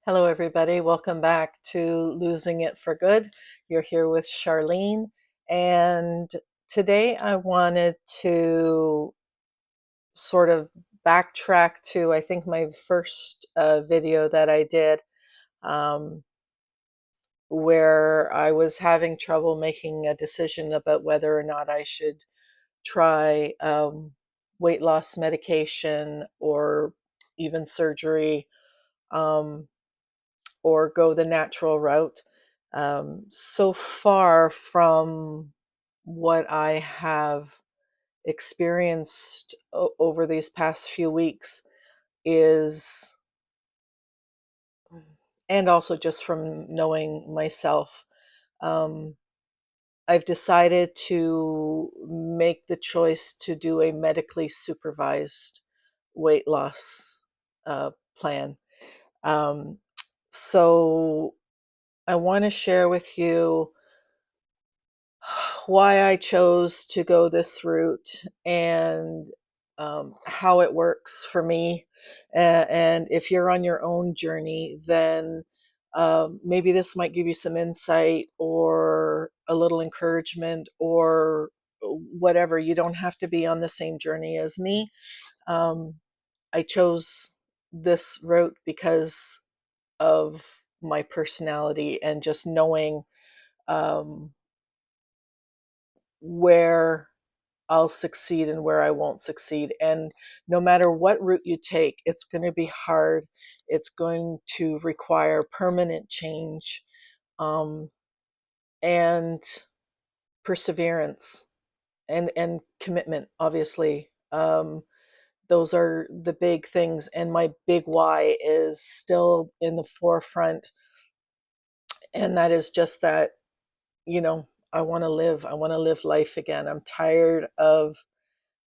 Hello, everybody. Welcome back to Losing It for Good. You're here with Charlene, and today I wanted to sort of backtrack to, I think, my first video that I did, um, where I was having trouble making a decision about whether or not I should try weight loss medication or even surgery. Um, or go the natural route. So far from what I have experienced over these past few weeks is, and also just from knowing myself, um, I've decided to make the choice to do a medically supervised weight loss plan. Um, so I want to share with you why I chose to go this route and how it works for me. And if you're on your own journey, then maybe this might give you some insight or a little encouragement or whatever. You don't have to be on the same journey as me. Um, I chose this route because of my personality and just knowing um, where I'll succeed and where I won't succeed. And no matter what route you take, it's going to be hard. It's going to require permanent change, um, and perseverance and commitment, obviously. Those are the big things. And my big why is still in the forefront. And that is just that, you know, I want to live. I want to live life again. I'm tired of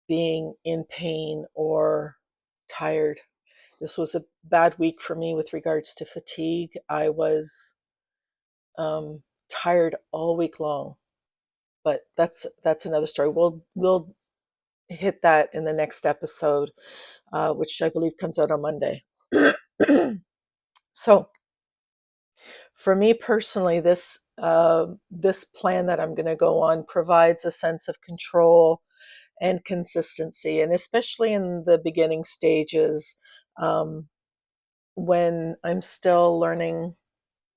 being in pain or tired. This was a bad week for me with regards to fatigue. I was tired all week long, but that's another story. We'll hit that in the next episode, which I believe comes out on Monday. So, for me personally, this plan that I'm going to go on provides a sense of control and consistency, and especially in the beginning stages, um, when I'm still learning,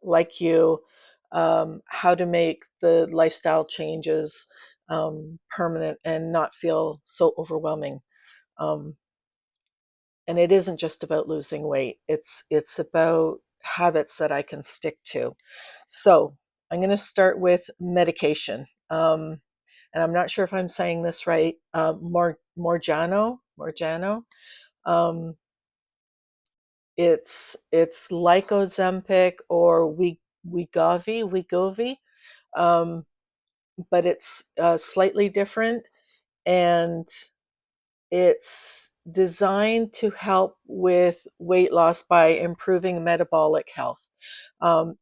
like you, how to make the lifestyle changes permanent and not feel so overwhelming. Um, and it isn't just about losing weight; it's about habits that I can stick to. So I'm going to start with medication. And I'm not sure if I'm saying this right. Morjano. Um, it's like Ozempic or Wegovy, um, but it's slightly different, and it's designed to help with weight loss by improving metabolic health.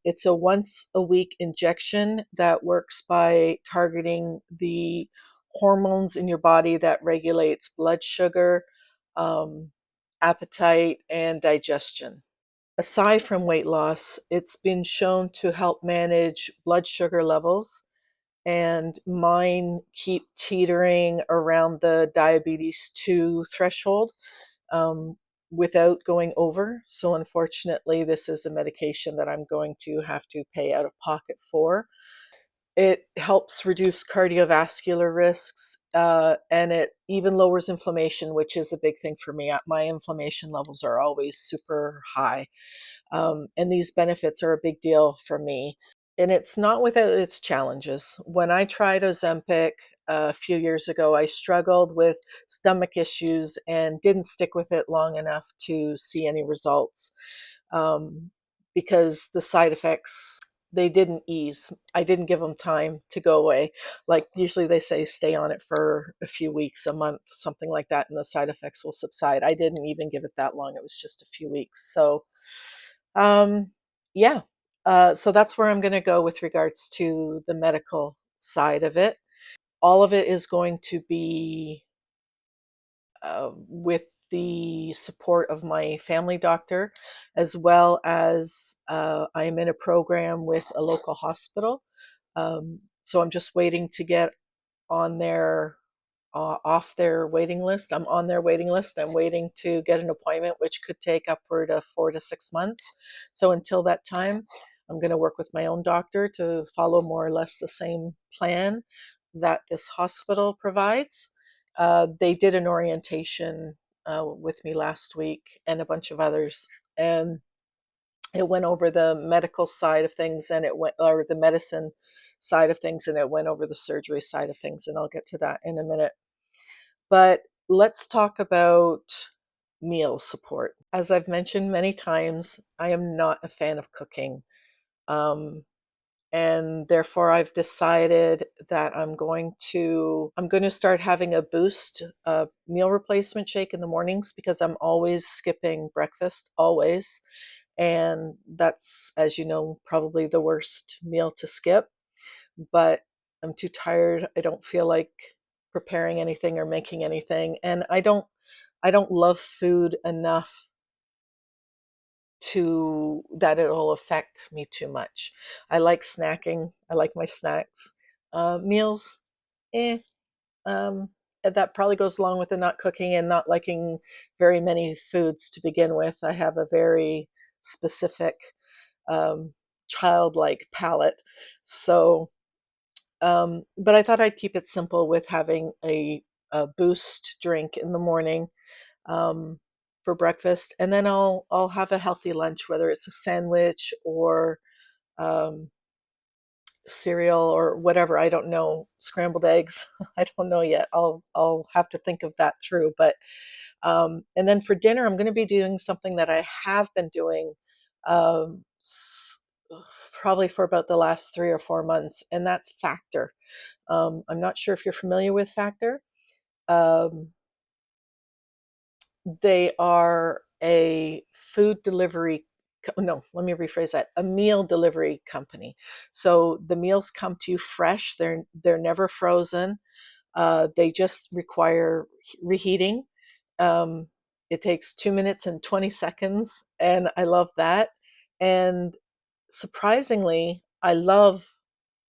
It's a once a week injection that works by targeting the hormones in your body that regulates blood sugar, um, appetite, and digestion. Aside from weight loss, it's been shown to help manage blood sugar levels, and mine keep teetering around the diabetes 2 threshold, um, without going over. So, unfortunately, this is a medication that I'm going to have to pay out of pocket for. It helps reduce cardiovascular risks, and it even lowers inflammation, which is a big thing for me. My inflammation levels are always super high. And these benefits are a big deal for me. And it's not without its challenges. When I tried Ozempic a few years ago, I struggled with stomach issues and didn't stick with it long enough to see any results, um, because the side effects, they didn't ease. I didn't give them time to go away. Like usually they say stay on it for a few weeks, a month, something like that, and the side effects will subside. I didn't even give it that long. It was just a few weeks. So um, yeah, so that's where I'm going to go with regards to the medical side of it. All of it is going to be with the support of my family doctor, as well as I am in a program with a local hospital. So I'm just waiting to get on their off their waiting list. I'm on their waiting list. I'm waiting to get an appointment, which could take upward of 4 to 6 months. So until that time, I'm going to work with my own doctor to follow more or less the same plan that this hospital provides. They did an orientation with me last week and a bunch of others, and it went over the medical side of things, and it went or the medicine side of things, and it went over the surgery side of things, and I'll get to that in a minute. But let's talk about meal support. As I've mentioned many times, I am not a fan of cooking. Um, and therefore I've decided that I'm going to start having a boost meal replacement shake in the mornings, because I'm always skipping breakfast, always. And that's, as you know, probably the worst meal to skip. But I'm too tired. I don't feel like preparing anything or making anything, and I don't love food enough to that it'll affect me too much. I like snacking. I like my snacks. Meals, eh. Um, that probably goes along with the not cooking and not liking very many foods to begin with. I have a very specific um, childlike palate. So but I thought I'd keep it simple with having a boost drink in the morning um, for breakfast, and then I'll have a healthy lunch, whether it's a sandwich or um, cereal or whatever. I don't know, scrambled eggs. I don't know yet. I'll have to think of that through. But and then for dinner, I'm going to be doing something that I have been doing um, probably for about the last 3 or 4 months, and that's Factor. I'm not sure if you're familiar with Factor. Um, they are a food delivery. No, let me rephrase that. A meal delivery company. So the meals come to you fresh. They're never frozen. They just require reheating. Um, it takes 2 minutes and 20 seconds, and I love that. And surprisingly, I love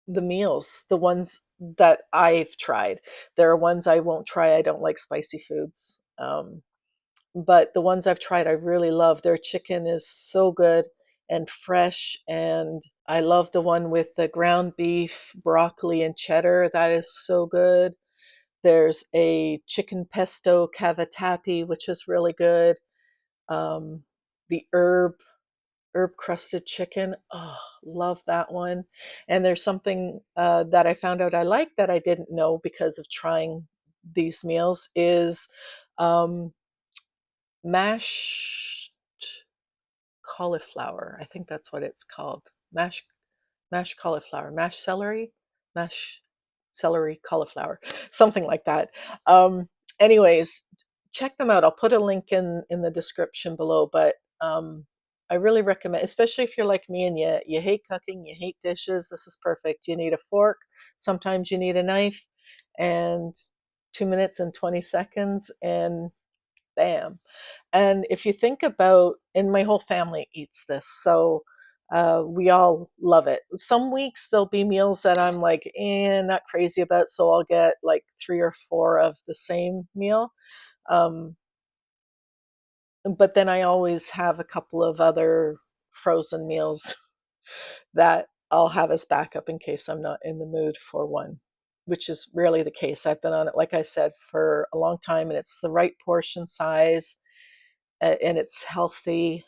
the meals, the ones that I've tried. There are ones I won't try. I don't like spicy foods. But the ones I've tried, I really love. Their chicken is so good and fresh. And I love the one with the ground beef, broccoli, and cheddar. That is so good. There's a chicken pesto cavatappi, which is really good. Um, the herb crusted chicken. Oh, love that one. And there's something that I found out I like that I didn't know because of trying these meals is um, mashed cauliflower. I think that's what it's called. Mashed cauliflower, mashed celery cauliflower, something like that. Um, Anyways, check them out. I'll put a link in the description below. But I really recommend, especially if you're like me and you hate cooking, you hate dishes. This is perfect. You need a fork. Sometimes you need a knife, and 2 minutes and 20 seconds, and bam. And if you think about, and my whole family eats this, so we all love it. Some weeks there'll be meals that I'm like, not crazy about, so I'll get like 3 or 4 of the same meal. Um, but then I always have a couple of other frozen meals that I'll have as backup in case I'm not in the mood for one, which is rarely the case. I've been on it, like I said, for a long time, and it's the right portion size and it's healthy.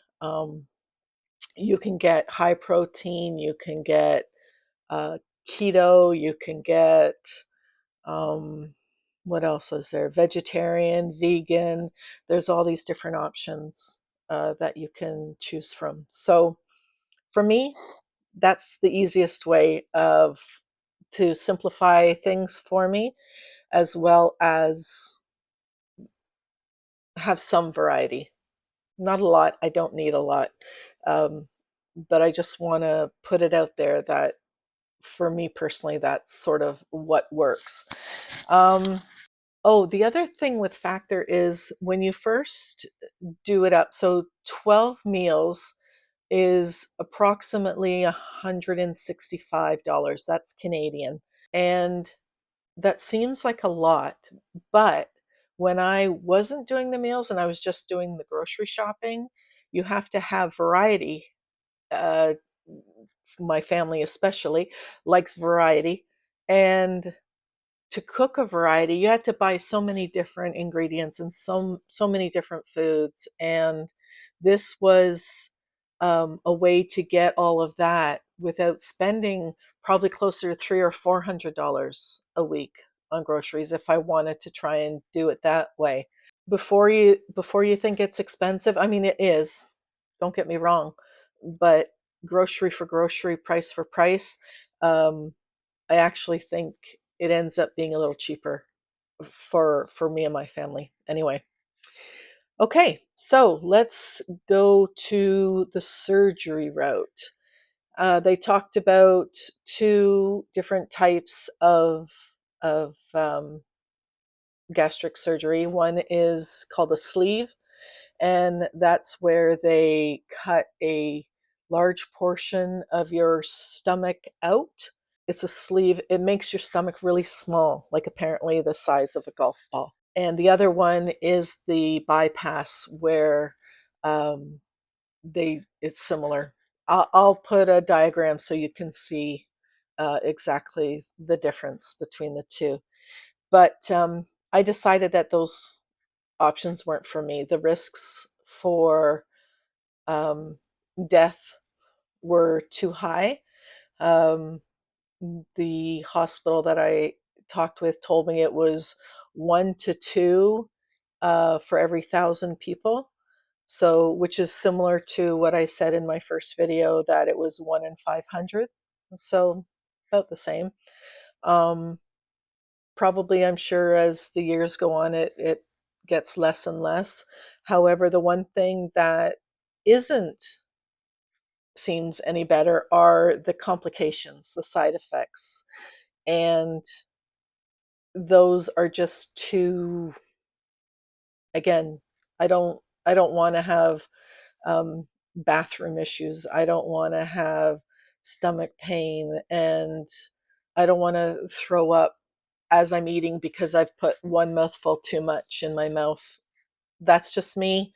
You can get high protein, you can get uh, keto, you can get um, what else is there? Vegetarian, vegan. There's all these different options that you can choose from. So for me, that's the easiest way of to simplify things for me, as well as have some variety. Not a lot. I don't need a lot. Um, but I just want to put it out there that for me personally, that's sort of what works. Um, Oh, the other thing with Factor is when you first do it up, so 12 meals is approximately $165. That's Canadian. And that seems like a lot, but when I wasn't doing the meals and I was just doing the grocery shopping, you have to have variety. Uh, my family especially likes variety. And to cook a variety, you had to buy so many different ingredients and so many different foods. And this was a way to get all of that without spending probably closer to $300 or $400 a week on groceries if I wanted to try and do it that way. Before you think it's expensive, I mean it is. Don't get me wrong, but grocery for grocery, price for price, um, I actually think it ends up being a little cheaper for me and my family. Anyway, okay, so let's go to the surgery route. They talked about two different types of gastric surgery. One is called a sleeve, and that's where they cut a large portion of your stomach out. It's a sleeve. It makes your stomach really small, like apparently the size of a golf ball. And the other one is the bypass, where um, it's similar. I'll put a diagram so you can see exactly the difference between the two. But I decided that those options weren't for me. The risks for um, death were too high. Um, the hospital that I talked with told me it was 1 to 2 for every 1,000 people. So, which is similar to what I said in my first video that it was 1 in 500. So, about the same. Um, Probably, I'm sure as the years go on, it gets less and less. However, the one thing that isn't seems any better are the complications, the side effects. And those are just too, again, I don't want to have bathroom issues. I don't want to have stomach pain, and I don't want to throw up as I'm eating because I've put one mouthful too much in my mouth. That's just me.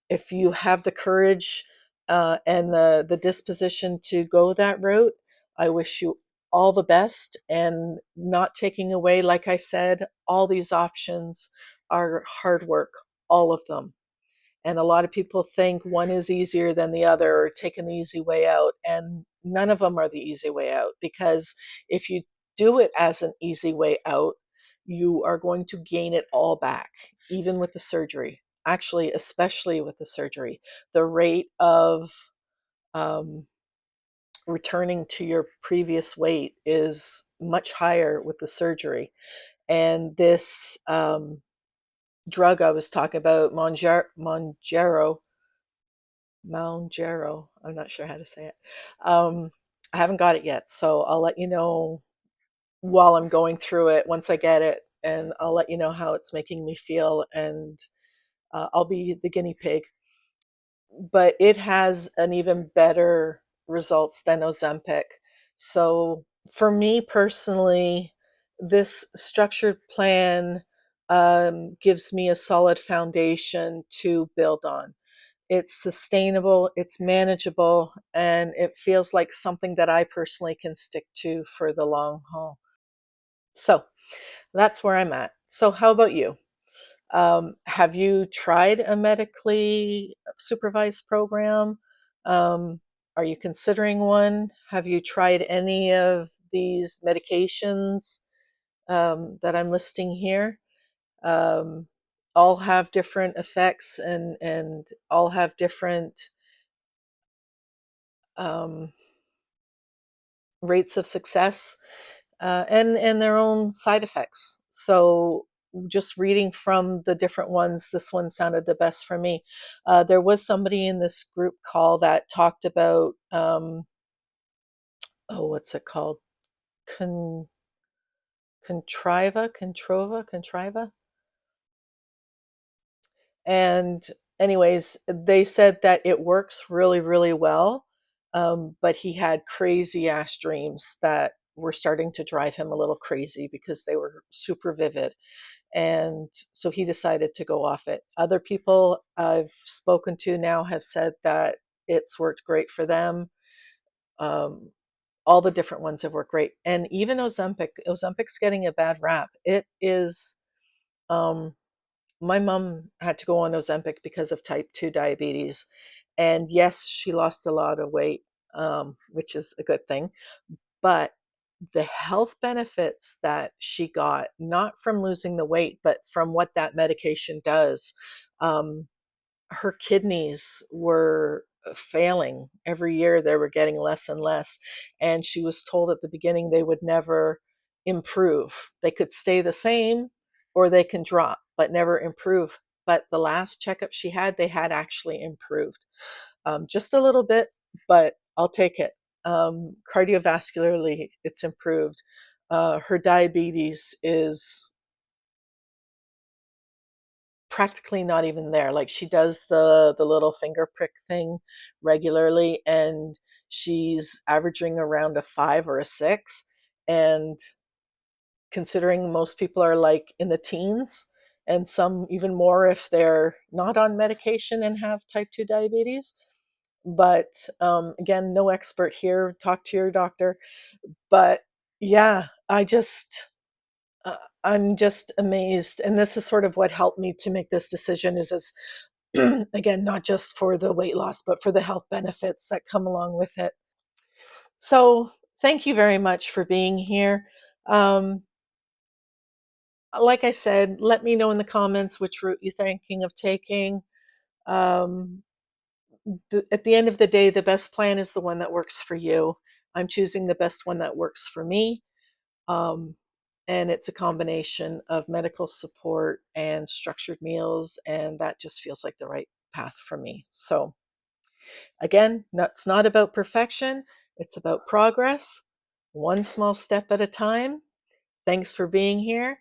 If you have the courage and the disposition to go that route, I wish you all the best. And not taking away, like I said, all these options are hard work, all of them. And a lot of people think one is easier than the other or taking the easy way out. And none of them are the easy way out, because if you do it as an easy way out, you are going to gain it all back, even with the surgery. Actually, especially with the surgery, the rate of um, returning to your previous weight is much higher with the surgery. And this drug I was talking about, Mounjaro. I'm not sure how to say it. I haven't got it yet, so I'll let you know while I'm going through it once I get it, and I'll let you know how it's making me feel, and I'll be the guinea pig. But it has an even better results than Ozempic. So for me personally, this structured plan gives me a solid foundation to build on. It's sustainable, it's manageable, and it feels like something that I personally can stick to for the long haul. So that's where I'm at. So, how about you? Have you tried a medically supervised program? Um, are you considering one? Have you tried any of these medications that I'm listing here? Um, all have different effects, and all have different um, rates of success, and their own side effects. So just reading from the different ones, this one sounded the best for me. There was somebody in this group call that talked about what's it called? Con- contriva, controva, contriva. And anyways, they said that it works really, really well. But he had crazy ass dreams that were starting to drive him a little crazy because they were super vivid. And so he decided to go off it. Other people I've spoken to now have said that it's worked great for them. Um, all the different ones have worked great. And even Ozempic's getting a bad rap. It is, um, my mom had to go on Ozempic because of type 2 diabetes. And yes, she lost a lot of weight, which is a good thing. But the health benefits that she got, not from losing the weight, but from what that medication does, um, her kidneys were failing every year. They were getting less and less. And she was told at the beginning they would never improve. They could stay the same or they can drop, but never improve. But the last checkup she had, they had actually improved, just a little bit, but I'll take it. Cardiovascularly, it's improved. Her diabetes is practically not even there. Like, she does the little finger prick thing regularly, and she's averaging around a 5 or a 6. And considering most people are like in the teens, and some even more if they're not on medication and have type 2 diabetes. But again, no expert here. Talk to your doctor. But yeah, uh, I'm just amazed, and this is sort of what helped me to make this decision. Is again, not just for the weight loss, but for the health benefits that come along with it. So thank you very much for being here. Um, like I said, let me know in the comments which route you're thinking of taking. Um, at the end of the day, the best plan is the one that works for you. I'm choosing the best one that works for me. Um, and it's a combination of medical support and structured meals, and that just feels like the right path for me. So, again, it's not about perfection, it's about progress, one small step at a time. Thanks for being here.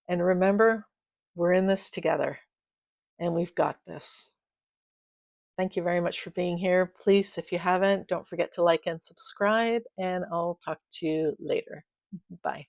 And remember, we're in this together, and we've got this. Thank you very much for being here. Please, if you haven't, don't forget to like and subscribe, and I'll talk to you later. Bye.